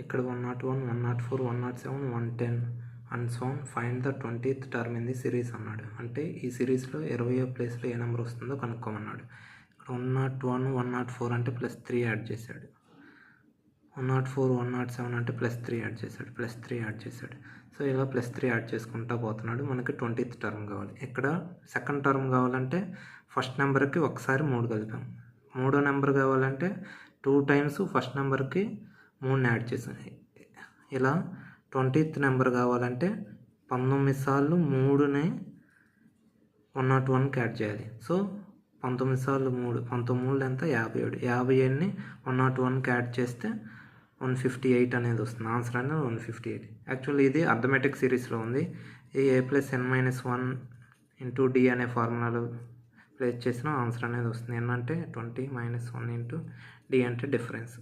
ఇక్కడ 101, 104, 107, 110 and so on. Find the 20th term in the series అన్నాడు. అంటే ఈ సిరీస్లో 20వ ప్లేస్లో ఏ నెంబర్ వస్తుందో కనుక్కోమన్నాడు. ఇక్కడ 101, 104 అంటే +3 యాడ్ చేశాడు. 104, 107 అంటే +3 యాడ్ చేశాడు. +3 యాడ్ చేశాడు. సో ఇలా +3 యాడ్ చేసుకుంటా పోతున్నాడు. మనకి 20th టర్మ్ కావాలి. ఇక్కడ సెకండ్ టర్మ్ కావాలంటే ఫస్ట్ నెంబర్కి ఒకసారి 3 కలిపాం. మూడో నెంబర్ కావాలంటే 2 టైమ్స్ ఫస్ట్ నెంబర్కి 3 యాడ్ చేసాం. ఇలా 20th నెంబర్ కావాలంటే 19 సార్లు 3ని 101కి యాడ్ చేయాలి. సో 19 సార్లు 3, 19 ఎంత? 57. 57ని 101కి యాడ్ చేస్తే 158 అనేది వస్తుంది. ఆన్సర్ అనేది 158. యాక్చువల్లీ ఇది అర్థమెటిక్ సిరీస్లో ఉంది. ఈ a+n-1 ఇంటూ d అనే ఫార్ములాలో ప్లేస్ చేసిన ఆన్సర్ అనేది వస్తుంది. ఏంటంటే 20 - 1 ఇంటూ d అంటే డిఫరెన్స్.